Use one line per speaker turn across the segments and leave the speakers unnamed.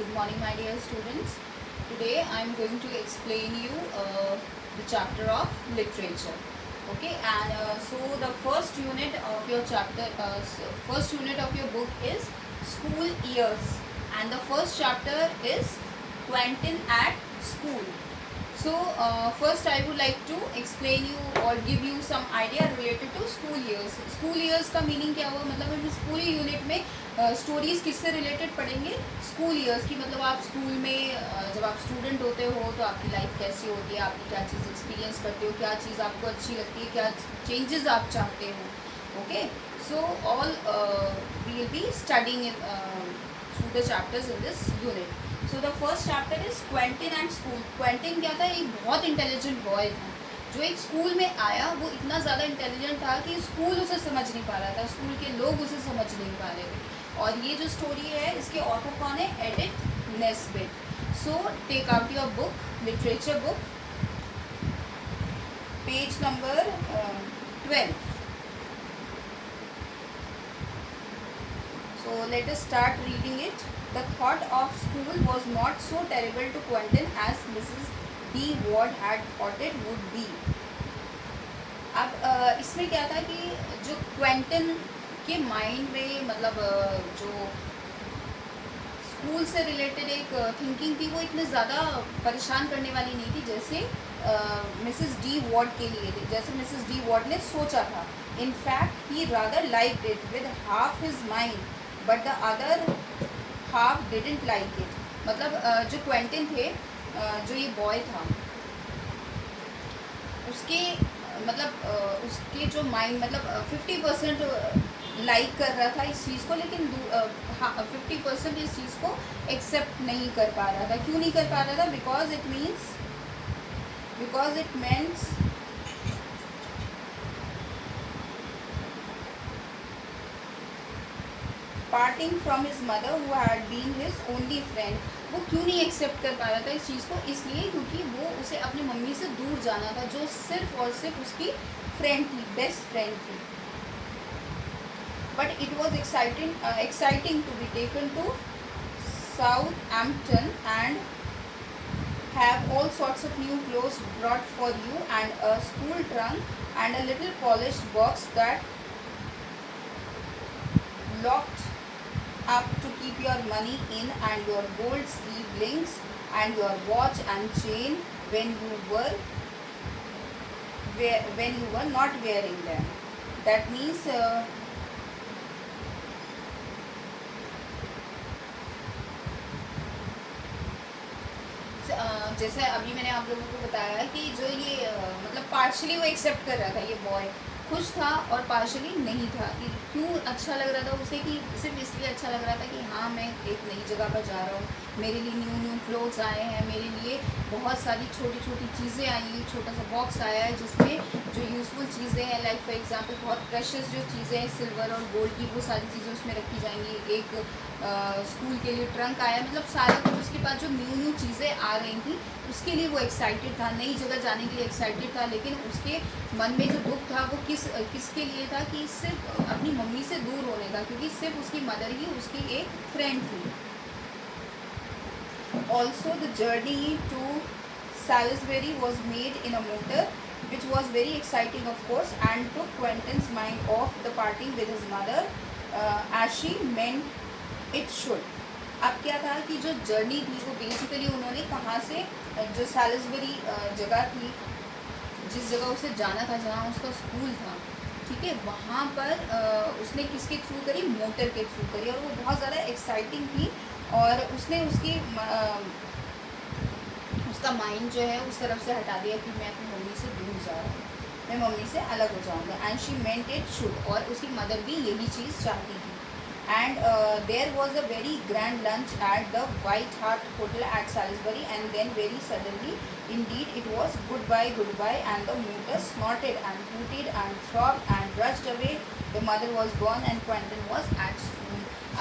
Good morning, my dear students. Today I am going to explain you the chapter of literature. Okay, and so the first unit of your chapter, first unit of your book is school years, and the first chapter is Quentin at school. So first I would like to explain you or give you some idea related to school years. School years का meaning क्या हुआ, मतलब हम इस पूरी unit में stories किससे related पढ़ेंगे, स्कूल ईयर्स की। मतलब आप स्कूल में जब आप स्टूडेंट होते हो तो आपकी लाइफ कैसी होती है, आपकी क्या चीज़ एक्सपीरियंस करते हो, क्या चीज़ आपको अच्छी लगती है, क्या चेंजेस आप चाहते हो। Okay, so all we will be studying through the chapters in this unit. So the first chapter is Quentin and school. Quentin क्या था, एक बहुत इंटेलिजेंट बॉय था जो एक स्कूल में आया। वो इतना ज़्यादा इंटेलिजेंट था कि स्कूल उसे समझ नहीं पा रहा था, स्कूल के लोग उसे समझ नहीं पा रहे थे। और ये जो स्टोरी है इसके ऑथर कौन है, Edith Nesbit. So take out your book, literature book, page number 12। So let us start reading it. The thought of school was not so terrible to Quentin as Mrs. D. Ward had thought it would be. अब इसमें क्या था कि जो Quentin के mind में, मतलब जो स्कूल से रिलेटेड एक थिंकिंग थी, वो इतने ज़्यादा परेशान करने वाली नहीं थी जैसे मिसेस डी वॉर्ड के लिए थी, जैसे मिसेस डी वॉर्ड ने सोचा था। In fact he rather liked it with half his mind but the other half didn't like it. मतलब जो क्वेंटिन थे, जो ये बॉय था, उसके मतलब उसके जो माइंड, मतलब 50% लाइक कर रहा था इस चीज़ को, लेकिन 50% इस चीज़ को एक्सेप्ट नहीं कर पा रहा था। क्यों नहीं कर पा रहा था? Because it means parting from his mother who had been his only friend. वो क्यों नहीं एक्सेप्ट कर पा रहा था इस चीज़ को? इसलिए क्योंकि वो उसे अपनी मम्मी से दूर जाना था, जो सिर्फ और सिर्फ उसकी फ्रेंड थी, बेस्ट फ्रेंड थी। But it was exciting to be taken to Southampton and have all sorts of new clothes brought for you, and a school trunk, and a little polished box that locked up to keep your money in, and your gold sleeve links, and your watch and chain when you were not wearing them. That means जैसे अभी मैंने आप लोगों को बताया कि जो ये मतलब पार्शली वो एक्सेप्ट कर रहा था, ये बॉय खुश था और पार्शली नहीं था। कि क्यों अच्छा लग रहा था उसे, कि सिर्फ इसलिए अच्छा लग रहा था कि हाँ, मैं एक नई जगह पर जा रहा हूँ, मेरे लिए न्यू क्लोथ्स आए हैं, मेरे लिए बहुत सारी छोटी छोटी चीज़ें आई हैं, छोटा सा बॉक्स आया है जिसमें जो यूज़फुल चीज़ें हैं, लाइक फॉर एग्जांपल बहुत प्रेशियस जो चीज़ें हैं सिल्वर और गोल्ड की, वो सारी चीज़ें उसमें रखी जाएंगी। एक स्कूल के लिए ट्रंक आया, मतलब सारा कुछ उसके पास जो न्यू चीज़ें आ रही थी उसके लिए वो एक्साइटेड था, नई जगह जाने के लिए एक्साइटेड था। लेकिन उसके मन में जो दुख था वो किसके लिए था, कि सिर्फ अपनी मम्मी से दूर होने का, क्योंकि सिर्फ उसकी मदर ही उसकी एक फ्रेंड थी। Also the journey to Salisbury was made in a motor which was very exciting of course, and took Quentin's mind off the parting with his mother as she meant it should. अब क्या था कि जो journey थी वो basically उन्होंने कहाँ से, जो सैलिसबरी जगह थी, जिस जगह उसे जाना था, जहाँ उसका स्कूल था, ठीक है, वहाँ पर उसने किसके थ्रू करी, मोटर के थ्रू करी। और वो बहुत ज़्यादा एक्साइटिंग थी, और उसने उसका माइंड जो है उस तरफ से हटा दिया कि मैं अपनी मम्मी से दूर जा रहा हूँ, मैं मम्मी से अलग हो जाऊँगा। And she meant it should, और उसकी मदर भी यही चीज़ चाहती थी। And there was a very grand lunch at the White Hart Hotel at Salisbury, and then very suddenly, indeed, it was goodbye, and the motor snorted and hooted and throbbed and rushed away. The mother was gone and Quentin was at school.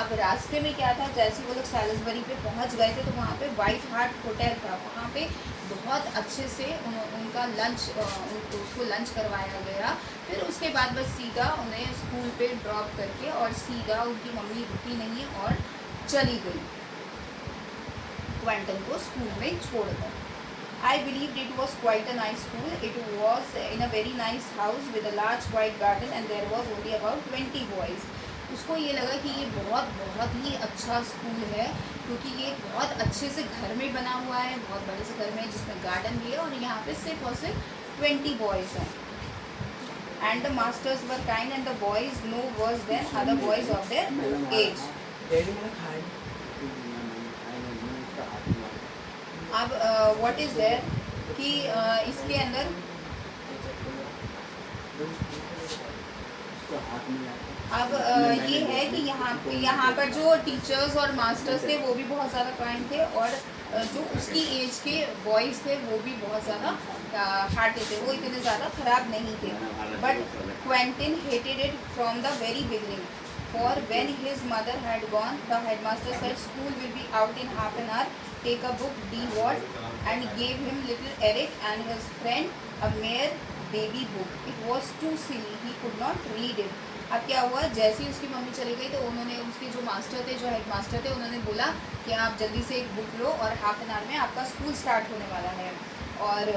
अब रास्ते में क्या था, जैसे वो लोग Salisbury पे पहुंच गए थे तो वहाँ पे वाइट हार्ट होटल था, वहाँ पे बहुत अच्छे से उनका लंच, उसको लंच करवाया गया। फिर उसके बाद बस सीधा उन्हें स्कूल पे ड्रॉप करके और सीधा उनकी मम्मी रुकी नहीं और चली गई। क्वेंटन को स्कूल में छोड़कर। I believed it was quite a nice school. It was in a very nice house with a large white garden and there was only about 20 boys. उसको ये लगा कि ये बहुत बहुत ही अच्छा स्कूल है, क्योंकि ये बहुत अच्छे से घर में बना हुआ है, बहुत बड़े से घर में जिसमें गार्डन भी है, और यहाँ पे सिर्फ और सिर्फ 20 बॉयज़ हैं. And the masters were kind and the boys no worse than other boys of their age. अब व्हाट इज़ देयर कि इसके अंदर अब ये है कि यहाँ पर जो टीचर्स और मास्टर्स थे वो भी बहुत ज़्यादा काइंड थे, और जो उसकी एज के बॉयज़ थे वो भी बहुत ज़्यादा हार्टी थे, वो इतने ज़्यादा ख़राब नहीं थे. But Quentin hated it from the very beginning. For when his mother had gone, the headmaster said school will be out in half an hour. Take a book, D. Ward, and gave him little Eric and his friend a mere baby book. It was too silly. He could not read it. अब क्या हुआ, जैसे ही उसकी mummy चली गई तो उन्होंने उसके जो मास्टर थे, जो हेड मास्टर थे, उन्होंने बोला कि आप जल्दी से एक बुक लो और हाफ एन आवर में आपका स्कूल स्टार्ट होने वाला है. और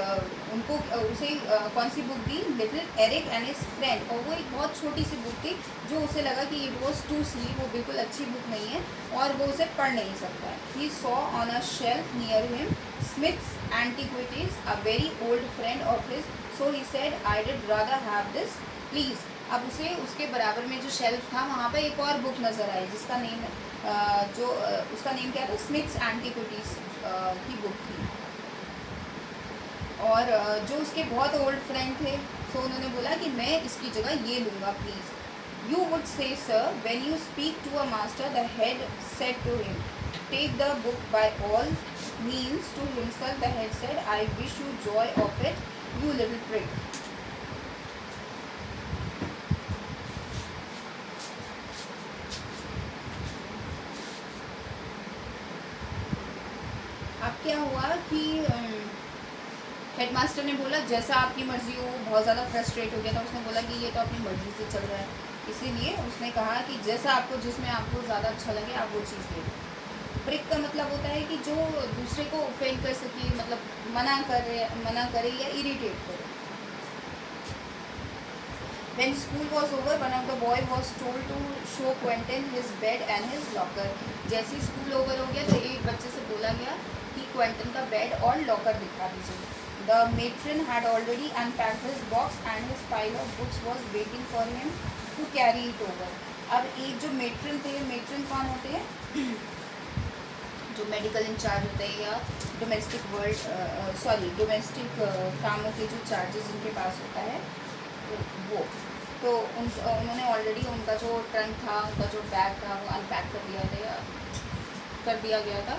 उनको उसे कौन सी बुक दी, little Eric and his friend, और वो एक बहुत छोटी सी बुक थी जो उसे लगा कि इट वॉज टू सी, वो बिल्कुल अच्छी बुक नहीं है और वो उसे पढ़ नहीं सकता. He saw on a shelf near him Smiths antiquities, a very old friend of his, so he said I did rather have this please. अब उसे उसके बराबर में जो शेल्फ था वहाँ पर एक और बुक नज़र आई जिसका नेम उसका नेम क्या था, स्मिथ्स एंटीक्विटीज की बुक थी. और जो उसके बहुत ओल्ड फ्रेंड थे, सो उन्होंने बोला कि मैं इसकी जगह ये लूँगा please. You would say sir when you speak to a master, the head said to him, take the book by all means. To himself the head said, I wish you joy of it you little prick. अब क्या हुआ कि headmaster ने बोला जैसा आपकी मर्ज़ी हो. बहुत ज़्यादा फ्रस्ट्रेट हो गया था, उसने बोला कि ये तो अपनी मर्ज़ी से चल रहा है, इसीलिए उसने कहा कि जैसा आपको, जिसमें आपको ज़्यादा अच्छा लगे आप वो चीज़ ले लो. ब्रेक का मतलब होता है कि जो दूसरे को ऑफेंड कर सके, मतलब मना करे या इरिटेट करे. When school was over, one of the boy was told to show Quentin his bed and his locker. जैसे ही स्कूल ओवर हो गया तो एक बच्चे से बोला गया कि क्वेंटन का बेड और लॉकर दिखा दीजिए. The matron had already unpacked his box and his pile of books was waiting for him to carry it over. अब एक जो मेट्रन थे, मेट्रन कौन होते हैं, जो मेडिकल इंचार्ज होते हैं या डोमेस्टिक कामों के जो चार्जेस उनके पास होता है वो. तो उन्होंने ऑलरेडी उनका जो ट्रंक था, उनका जो बैग था वो अनपैक कर दिया गया था,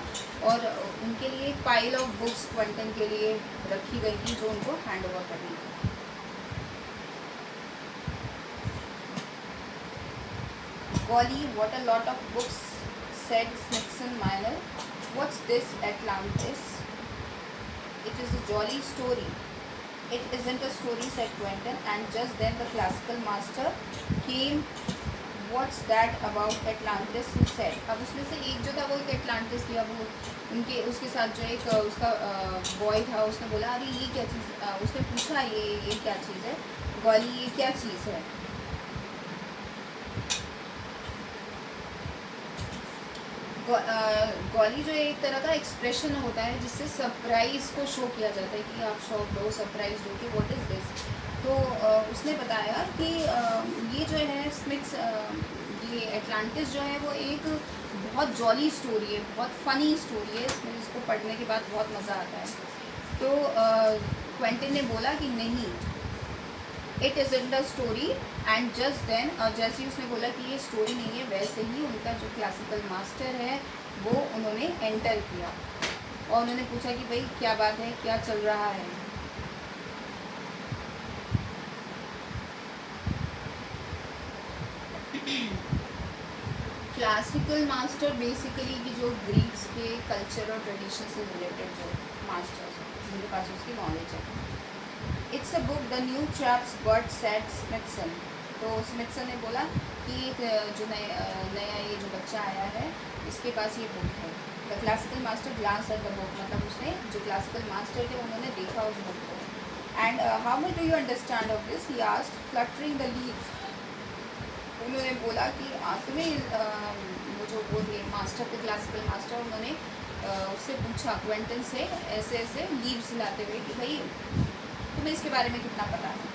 और उनके लिए एक पाइल ऑफ बुक्स क्वेंटन के लिए रखी गई थी जो उनको हैंड ओवर करनी थी. Golly, what a lot of books, said Smithson Minor. What's this, Atlantis? It is a jolly story. It isn't a story, said Quentin, and just then the classical master came. What's that about Atlantis? He said. अब उसमें से एक जो था वो एक Atlantis थी. अब वो उसके साथ जो एक उसका बॉय था, उसने बोला अरे ये क्या चीज़, उसने पूछा ये क्या चीज़ है, गॉली ये क्या चीज़ है. गॉली जो एक तरह का एक्सप्रेशन होता है जिससे सरप्राइज़ को शो किया जाता है कि आप शॉक्ड हो, सरप्राइज हो कि व्हाट इज़ दिस. तो उसने बताया कि ये जो है स्मिथ्स, ये एटलांटिस जो है वो एक बहुत जॉली स्टोरी है, बहुत फ़नी स्टोरी है, इसमें इसको पढ़ने के बाद बहुत मज़ा आता है. तो क्वेंटिन ने बोला कि नहीं, it is in the story. And just then, जैसे ही उसने बोला कि ये स्टोरी नहीं है, वैसे ही उनका जो क्लासिकल मास्टर है वो उन्होंने एंटर किया और उन्होंने पूछा कि भाई क्या बात है, क्या चल रहा है. क्लासिकल मास्टर बेसिकली कि जो ग्रीक्स के कल्चर और ट्रेडिशन से रिलेटेड जो मास्टर्स हैं जिनके पास उसकी नॉलेज है. It's a book the new chaps got, said Smithson. तो स्मिथसन ने बोला कि जो नया ये जो बच्चा आया है इसके पास ये बुक है. The classical master glance at the book, मतलब उसने जो क्लासिकल मास्टर थे उन्होंने देखा उस बुक को. And how much do you understand of this, he asked, fluttering the leaves. उन्होंने बोला कि तुम्हें वो जो वो थे मास्टर थे क्लासिकल मास्टर, उन्होंने उससे पूछा क्वेंटन से ऐसे ऐसे लीव्स लाते हुए कि भाई तुम्हें इसके बारे में कितना पता है.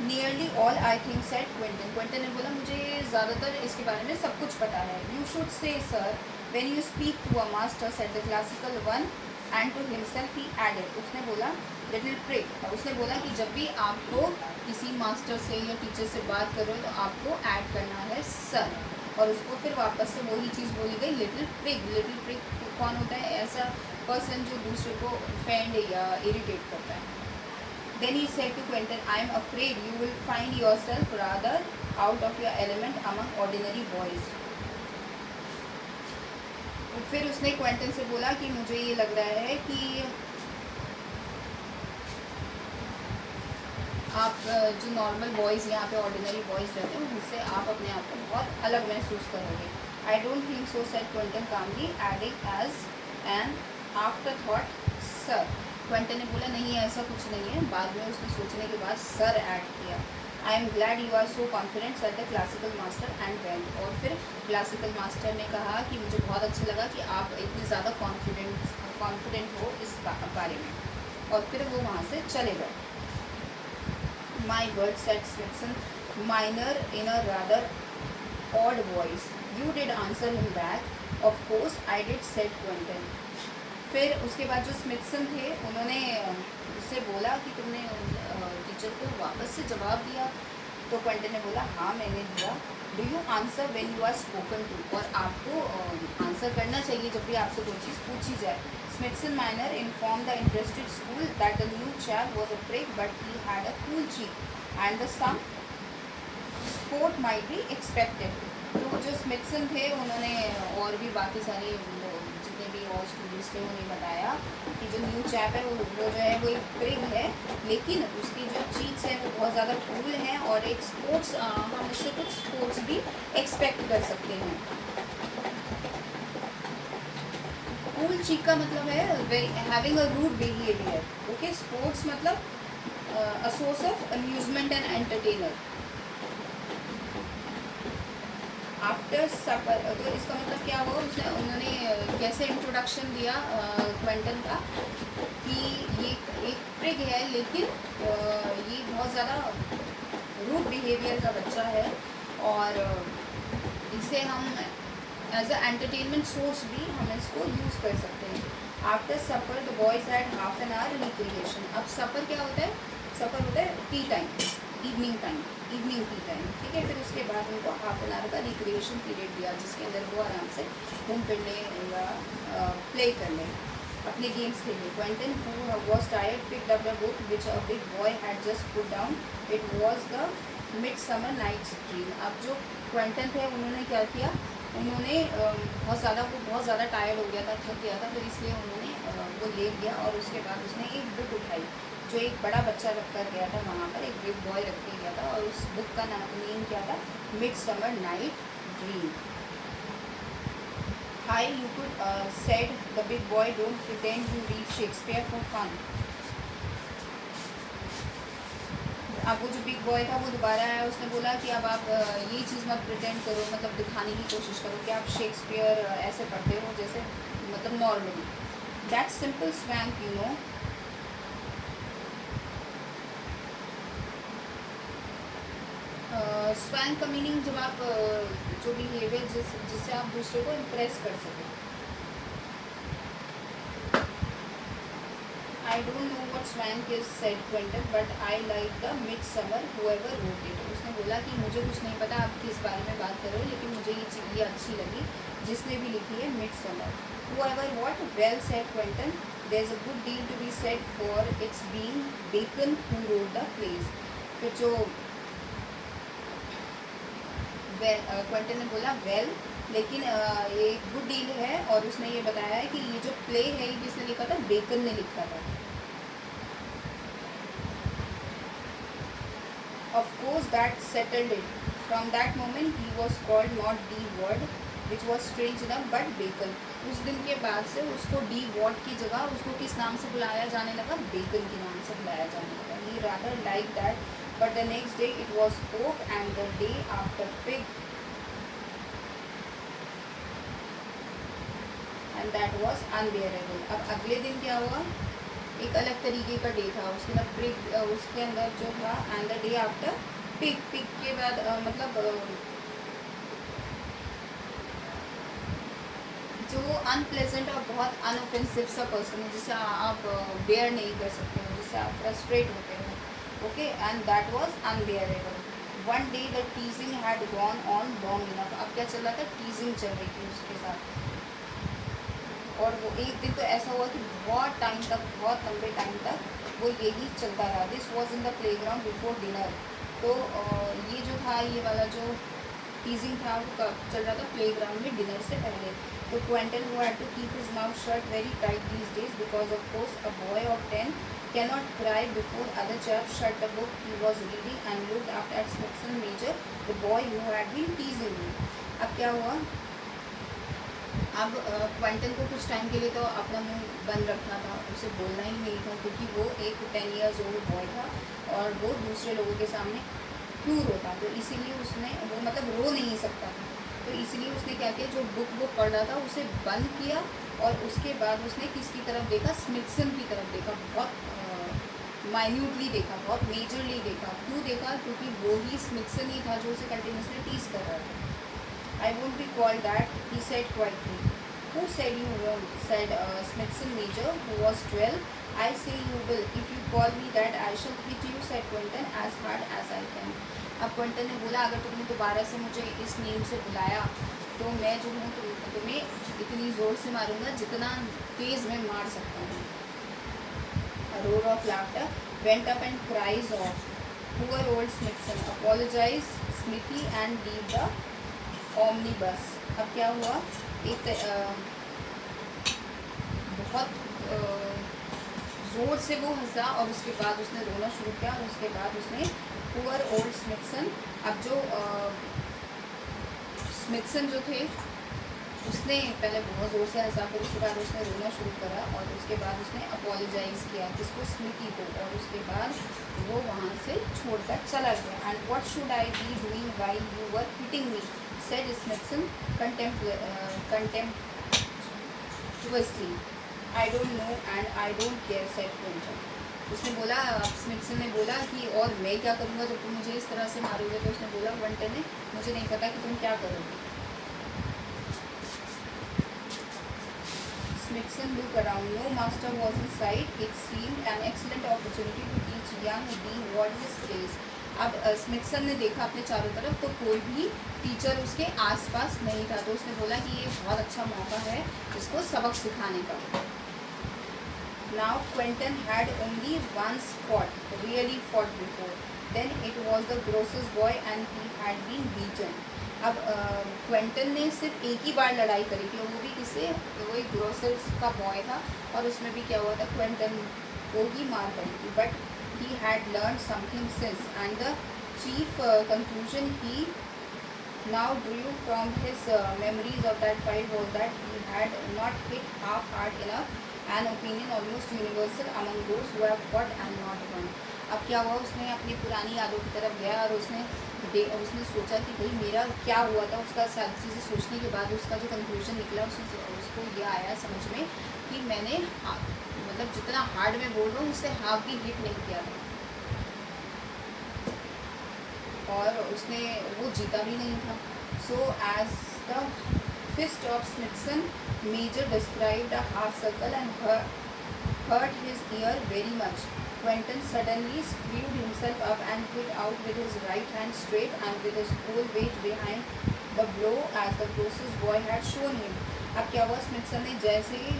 Nearly all I think set Quentin. Quentin ने बोला मुझे ज़्यादातर इसके बारे में सब कुछ पता है. You should say sir when you speak to a master said the classical one and to himself he added. उसने बोला लिटिल प्रिक, उसने बोला कि जब भी आपको किसी मास्टर से या टीचर से बात करो तो आपको ऐड करना है सर, और उसको फिर वापस से वही चीज़ बोली गई लिटिल प्रिक. लिटिल प्रिक कौन होता है? ऐसा पर्सन जो दूसरे को ऑफेंड या इरिटेट करता है. Then he said to Quentin, I am afraid you will find yourself rather out of your element among ordinary boys. फिर उसने क्वेंटन से बोला कि मुझे ये लग रहा है कि आप जो नॉर्मल बॉयज़ यहाँ पे ऑर्डिनरी बॉयज़ रहते हैं उनसे आप अपने आप को बहुत अलग महसूस करोगे. I don't think so said Quentin calmly, adding as an afterthought sir. Quentin ने बोला नहीं ऐसा कुछ नहीं है. बाद में उसने सोचने के बाद सर ऐड किया. I am glad you are so confident said the classical master and went. और फिर क्लासिकल मास्टर ने कहा कि मुझे बहुत अच्छा लगा कि आप इतने ज़्यादा कॉन्फिडेंट हो इस बारे में. और फिर वो वहाँ से चले गए. My word, said Smithson minor in a rather odd voice. You did answer him back. Of course I did, said Quentin. फिर उसके बाद जो स्मिथसन थे उन्होंने उससे बोला कि तुमने टीचर को वापस से जवाब दिया. तो क्वेंटन ने बोला हाँ मैंने दिया. Do you answer when you are spoken to, और आपको आंसर करना चाहिए जब भी आपसे कोई चीज़ पूछी जाए. Smithson minor informed the interested school that the new chap was a prick but he had a cool cheek and the some sport might be expected. तो जो स्मिथसन थे उन्होंने और भी बाकी सारे जितने भी और स्टूडेंट्स थे उन्हें बताया कि जो न्यू चैप है वो जो है वो एक प्रिग है, लेकिन उसकी जो चीज़ है वो बहुत ज़्यादा कूल है और एक स्पोर्ट्स हम इससे कुछ स्पोर्ट्स भी एक्सपेक्ट कर सकते हैं. कूल चीक का मतलब है having a rude behaviour. Okay, sports मतलब a source of amusement and entertainer. After supper, तो इसका मतलब क्या हुआ, उन्होंने कैसे इंट्रोडक्शन दिया क्वेंटन का कि ये एक प्रिग है लेकिन ये बहुत ज़्यादा रूड बिहेवियर का बच्चा है और इसे हम एज अ एंटरटेनमेंट सोर्स भी हम इसको यूज़ कर सकते हैं. After supper the boys had half an hour recreation. अब सपर क्या होता है? सपर होता है tea time, evening time, evening tea time. ठीक है, फिर उसके बाद उनको हाफ एन आवर का रिक्रिएशन पीरियड दिया जिसके अंदर वो आराम से घूम फिर लें या प्ले कर लें, अपने गेम्स खेलें. Quentin who was tired picked up the book which a big boy had just put down. It was the midsummer night's dream. अब जो क्वेंटन थे उन्होंने क्या किया, उन्होंने बहुत ज़्यादा टायर्ड हो गया था, थक गया था, तो इसलिए उन्होंने वो लेट गया और उसके बाद उसने एक बुक उठाई जो एक बड़ा बच्चा रख कर गया था वहाँ पर, एक बिग बॉय रख के गया था और उस बुक का नेम क्या था? Midsummer night dream. Hi you could said the big boy don't pretend you read Shakespeare for fun. अब वो जो बिग बॉय था वो दोबारा आया, उसने बोला कि अब आप ये चीज़ मत प्रिटेंड करो, मतलब दिखाने की कोशिश करो कि आप शेक्सपियर ऐसे पढ़ते हो जैसे मतलब normally. That simple swank you know. Swank का मीनिंग जब आप जो बिहेवियर जिससे आप दूसरे को इम्प्रेस कर सकें. I don't know what swank is, said Quentin, but I like the midsummer whoever wrote it. उसने बोला कि मुझे कुछ नहीं पता आप किस बारे में बात कर रहे हो, लेकिन मुझे ये चीज़ अच्छी लगी जिसने भी लिखी है midsummer. Whoever what? Well, said Quentin, there's a good deal to be said for its being Bacon who wrote the plays. फिर जो क्वेंटन ने बोला वेल, लेकिन ये गुड डील है और उसने ये बताया है कि ये जो प्ले है ये किसने लिखा था? बेकन ने लिखा था. Of course that settled it. From that moment he was called not the word which was strange enough but Bacon. उस दिन के बाद से उसको डी वॉट की जगह उसको किस नाम से बुलाया जाने लगा, बेकन के नाम से बुलाया जाने लगा। He rather like that but the next day it was pork and the day after pig and that was unbearable. अब अगले दिन क्या हुआ, एक अलग तरीके का डे था, उसके अंदर पिग, उसके अंदर जो था and the day after pig, pig के बाद मतलब जो अनप्लेजेंट और बहुत अनऑफेंसिव सा पर्सन है जिसे आप बेयर नहीं कर सकते हो, जिससे आप फ्रस्ट्रेट होते हो, okay, and that was unbearable. One day the टीजिंग had gone on long enough. अब क्या चल रहा था, टीजिंग चल रही थी उसके साथ, और वो एक दिन तो ऐसा हुआ कि बहुत टाइम तक, बहुत लंबे टाइम तक वो यही चलता रहा। This was in the play ground before dinner. तो ये जो था, ये वाला जो टीजिंग था वो कब चल रहा था, प्ले ग्राउंड में डिनर से पहले। तो Quentin who had to keep his mouth shut very tight these days because of course a boy of 10 cannot cry before other chaps shut the book he was reading and looked up at Smithson Major, the boy who had been teasing him. अब क्या हुआ, अब Quentin को कुछ time के लिए तो अपना मुंह बंद रखना था, उसे बोलना ही नहीं था, क्योंकि वो एक 10 years old बॉय था और वो दूसरे लोगों के सामने क्यों रोता, तो इसीलिए उसने, वो मतलब रो नहीं सकता था, तो इसलिए उसने क्या किया, जो बुक वो पढ़ रहा था उसे बंद किया और उसके बाद उसने किसकी तरफ देखा, स्मिथसन की तरफ देखा, बहुत माइन्यूटली देखा, बहुत मेजरली देखा। क्यों देखा, क्योंकि वो ही स्मिथसन ही था जो उसे कंटिन्यूसली टीज कर रहा था। I won't be called that, he said quietly. Who said you won't? said Smithson Major, who was 12. I say you will. If you call me that, I shall hit you, said Quentin, as hard as I can. अब Quentin ने बोला, अगर तुमने दोबारा से मुझे इस name से बुलाया तो मैं जो हूँ तुम्हें इतनी ज़ोर से मारूंगा जितना तेज़ मैं मार सकता हूँ। A roar of laughter went up and cries of poor old Smithson. Apologize, Smithy, and leave the omnibus. अब क्या हुआ, एक बहुत ज़ोर से वो हंसा और उसके बाद उसने रोना शुरू किया और उसके बाद उसने पुअर ओल्ड स्मिथसन, अब जो स्मिथसन जो थे उसने पहले बहुत ज़ोर से हंसा, फिर उसके बाद उसने रोना शुरू करा और उसके बाद उसने अपोलोजाइज़ किया किसको, स्मिथी को, और उसके बाद वो वहाँ से छोड़कर चला गया। And what should I be doing while you were hitting me, said Smithson contemptuously. I don't know and I don't care, said Quinton. उसने बोला, स्मिथसन ने बोला कि और मैं क्या करूँगा जब तुम मुझे इस तरह से मारोगे, तो उसने बोला क्विंटन ने, मुझे नहीं पता कि तुम क्या करोगे। Smithson looked around. No master was in sight. It seemed an excellent opportunity to teach young Bee what is his place. अब स्मिथसन ने देखा अपने चारों तरफ, तो कोई भी टीचर उसके आसपास नहीं था, तो उसने बोला कि ये बहुत अच्छा मौका है इसको सबक सिखाने का। Now Quentin had only once fought, really fought before. Then it was the grocer's boy and he had been beaten. अब क्वेंटन ने सिर्फ एक ही बार लड़ाई करी थी, वो भी किससे, वो एक ग्रोसर्स का बॉय था और उसमें भी क्या हुआ था, क्वेंटन को ही मार पड़ी थी। But he had learn something since and the chief conclusion he now Drew from his memories of that fight was that he had not hit half hard enough, an opinion almost universal among those who have fought and not one. अब क्या हुआ, उसने अपनी पुरानी यादों की तरफ गया और उसने सोचा कि भाई मेरा क्या हुआ था। उसका सारी चीज़ें सोचने के बाद उसका जो कंक्लूजन निकला, उसको ये आया समझ में कि मैंने मतलब जितना हार्ड मैं बोल रहा हूँ उससे हाफ भी हिट नहीं किया था, और उसने वो जीता भी नहीं था। So as the fist of Smithson major described a half circle and hurt his ear very much. Quentin suddenly screwed himself up and hit out with his right hand straight and with his whole weight behind the blow as the grocer's boy had shown him. अब क्या हुआ, Smithson ने जैसे ही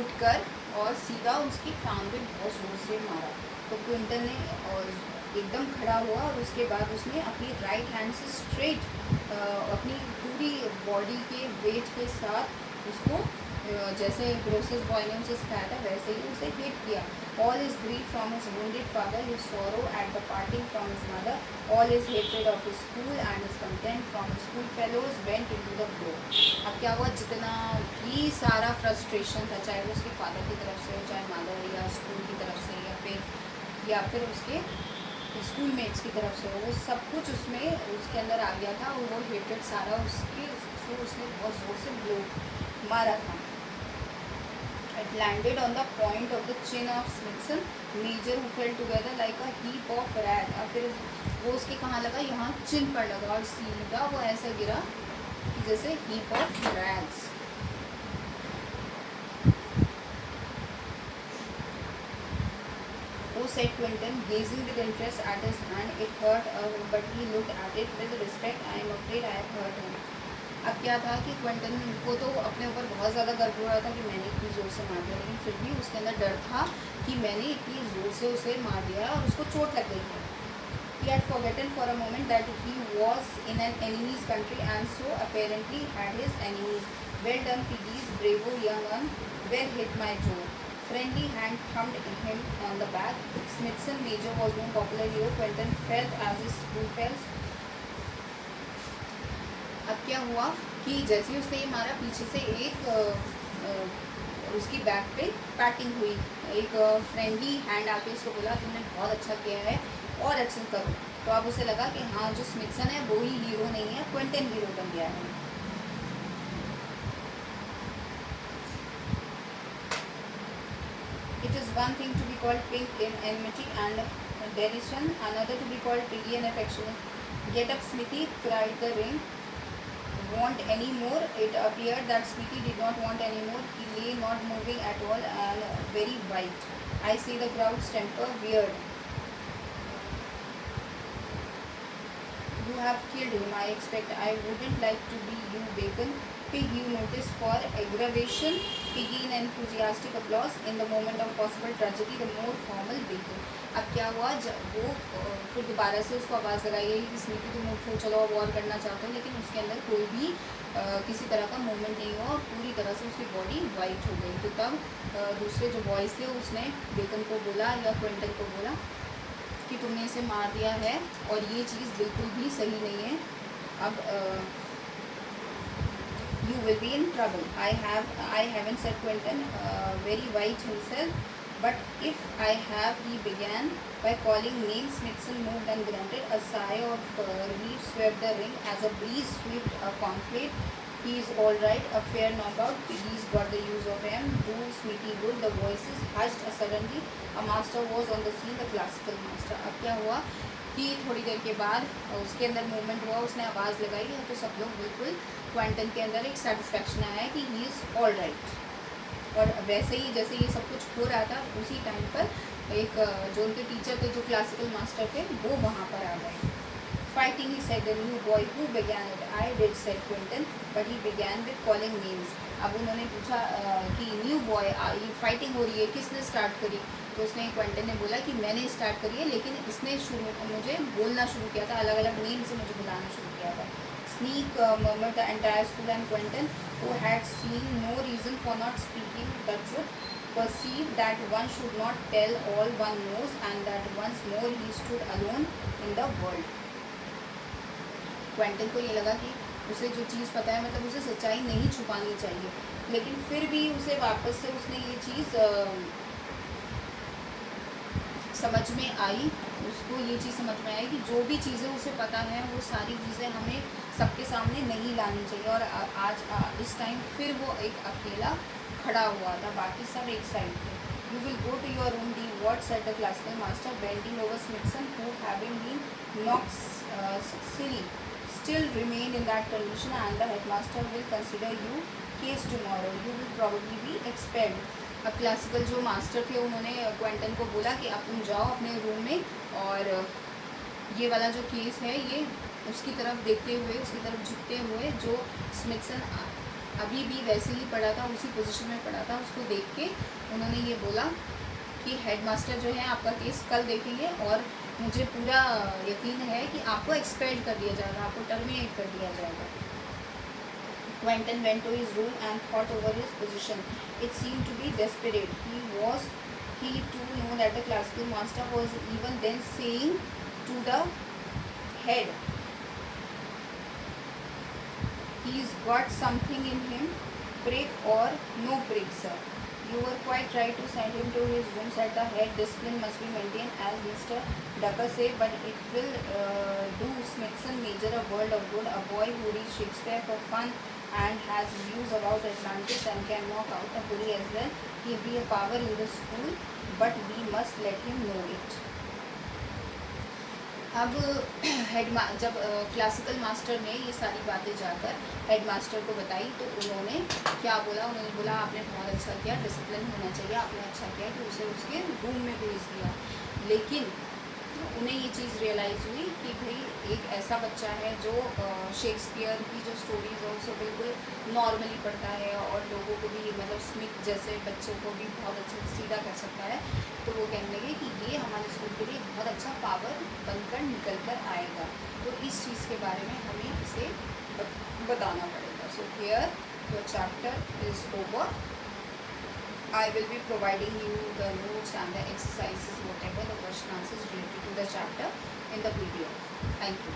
उठकर और सीधा उसकी टांग पे बहुत जोर से मारा, तो क्विंटन ने और एकदम खड़ा हुआ और उसके बाद उसने अपनी राइट हैंड से स्ट्रेट अपनी पूरी बॉडी के वेट के साथ उसको जैसे ग्रोसस बॉय ने उसे सिखाया था वैसे ही उसे हिट किया. All his grief from his wounded father, his sorrow at the parting from his mother, all his hatred of his school and his contempt from his school fellows went into the blow. अब क्या हुआ, जितना भी सारा frustration था, चाहे वो उसके फादर की तरफ से हो, चाहे मदर या स्कूल की तरफ से या फिर उसके स्कूल मेट्स की तरफ से हो, वो सब कुछ उसमें उसके अंदर आ गया था और वो हेटेड सारा उसके थ्रू उसने बहुत ज़ोर से ब्लो मारा था. It landed on the point of the chin of Smithson Major, who fell together like a heap of rag. और फिर वो उसके कहाँ लगा, यहाँ चिन पर लगा और सीधा वो ऐसा गिरा कि जैसे heap of rags. Oh, said Quentin, gazing with interest at his hand. It hurt, but he looked at it with respect. I am afraid I have hurt him. अब क्या था कि क्वेंटन को तो अपने ऊपर बहुत ज़्यादा गर्व हो रहा था कि मैंने इतनी ज़ोर से मार दिया, लेकिन फिर भी उसके अंदर डर था कि मैंने इतनी ज़ोर से उसे मार दिया और उसको चोट लग गई है. He had forgotten for a moment that he was in an enemy's country and so apparently had his enemies. Well done, piggies, bravo young one. Well hit, my Joe. Friendly hand thumped him on the back. Smithson Major was no popular hero. Quentin felt as his school felt. अब क्या हुआ कि जैसे ही उसने ये मारा, पीछे से एक उसकी बैक पे पैटिंग हुई. एक फ्रेंडली हैंड आके उसको बोला तुमने बहुत अच्छा किया है और अच्छा करो. तो अब उसे लगा कि हाँ, जो स्मिथसन है वो ही हीरो नहीं है, क्विंटन हीरो बन गया है. It is one thing to be called pig in enmity and derision, another to be called piggy in affection. Get up, Smithy, cried the ring. Want any more? It appeared that Smithy did not want any more. He lay not moving at all and very white. I see the crowd's temper weird. You have killed him, I expect. I wouldn't like to be you, Bacon. Pig, you notice for aggravation. Piggy in enthusiastic applause. In the moment of possible tragedy, the more formal Bacon. अब क्या हुआ, जब वो फिर दोबारा से उसको आवाज़ लगाई गई कि स्मिथी तुम उठो, चलो अब वॉर करना चाहते हो, लेकिन उसके अंदर कोई भी किसी तरह का मूवमेंट नहीं हुआ और पूरी तरह से उसकी बॉडी वाइट हो गई. तो तब दूसरे जो बॉयज़ थे उसने बेकन को बोला या क्विंटन को बोला कि तुमने इसे मार दिया है और ये चीज़ बिल्कुल भी सही नहीं है. अब you will be in trouble. I haven't, said Quentin, very white himself. But if I have, he began by calling names. Smithson moved and grunted. A sigh of relief swept the ring as a breeze swept a conflict. He is all right, a fair knockout. Piggy's got the use of him. Do Smithy good. The voices hushed suddenly. A master was on the scene, the classical master. अब क्या हुआ कि थोड़ी देर के बाद उसके अंदर movement हुआ, उसने आवाज़ लगाई है तो सब लोग बिल्कुल क्वेंटन के अंदर एक सेटिस्फेक्शन आया कि ही इज़ ऑल राइट. और वैसे ही जैसे ये सब कुछ हो रहा था उसी टाइम पर एक जो उनके टीचर थे, जो क्लासिकल मास्टर थे, वो वहाँ पर आ गए. Fighting, he said, the new boy. Who began it? I did, said Quentin, but he began with calling names. अब उन्होंने पूछा कि न्यू बॉय ये फाइटिंग हो रही है, किसने स्टार्ट करी? तो उसने क्वेंटन ने बोला कि मैंने स्टार्ट करी है, लेकिन इसने मुझे बोलना शुरू किया था, अलग अलग नेम से मुझे बुलाना शुरू किया था. Sneak, murmured the entire school, and Quentin, who had seen no reason for not speaking the truth, perceived that one should not tell all one knows, and that once more he stood alone in the world. Quentin को ये लगा कि उसे जो चीज़ पता है, मतलब उसे सच्चाई नहीं छुपानी चाहिए, लेकिन फिर भी उसे वापस से उसने ये चीज़ समझ में आई. उसको ये चीज़ समझ में आई कि जो भी चीज़ें उसे पता है वो सारी चीज़ें हमें सबके सामने नहीं लानी चाहिए. और आज इस टाइम फिर वो एक अकेला खड़ा हुआ था, बाकी सब एक साइड थे. You will go to your room, dear. What, said the classical master, bending over Smithson, who, having been knocked silly, still remained in that condition, and the headmaster will consider you case tomorrow. You will probably be expelled. अब classical जो master थे उन्होंने Quentin को बोला कि अब तुम जाओ अपने रूम में, और ये वाला जो केस है ये उसकी तरफ देखते हुए, उसकी तरफ झुकते हुए, जो स्मिथसन अभी भी वैसे ही पड़ा था, उसी पोजीशन में पड़ा था, उसको देख के उन्होंने ये बोला कि हेडमास्टर जो है आपका केस कल देखेंगे और मुझे पूरा यकीन है कि आपको एक्सपेल्ड कर दिया जाएगा, आपको टर्मिनेट कर दिया जाएगा. Quentin went to his room and thought over his position. It seemed to be desperate. He too knew that the classical master was even then saying to the head, "He's got something in him, break or no break, sir." "You were quite right to send him to his room," said the head. "Discipline must be maintained, as Mr. Ducker said, but it will do Smithson Major a world of good. A boy who reads Shakespeare for fun and has views about Atlantis and can knock out a bully as well. He'll be a power in the school, but we must let him know it." अब जब classical master ने ये सारी बातें जाकर head master को बताई तो उन्होंने क्या बोला, उन्होंने बोला आपने बहुत अच्छा किया, डिसिप्लिन होना चाहिए, आपने अच्छा किया कि उसे उसके रूम में भेज दिया। लेकिन उन्हें ये चीज़ रियलाइज़ हुई कि भाई एक ऐसा बच्चा है जो शेक्सपियर की जो स्टोरीज़ है उसे बिल्कुल नॉर्मली पढ़ता है और लोगों को भी मतलब स्मिथ जैसे बच्चों को भी बहुत अच्छे से सीधा कर सकता है। तो वो कहने लगे कि ये हमारे स्कूल के लिए बहुत अच्छा पावर बनकर निकल कर आएगा, तो इस चीज़ के बारे में हमें इसे बताना पड़ेगा। So here your chapter is over. I will be providing you the notes and the exercises, whatever the question answers related to the chapter in the video. Thank you.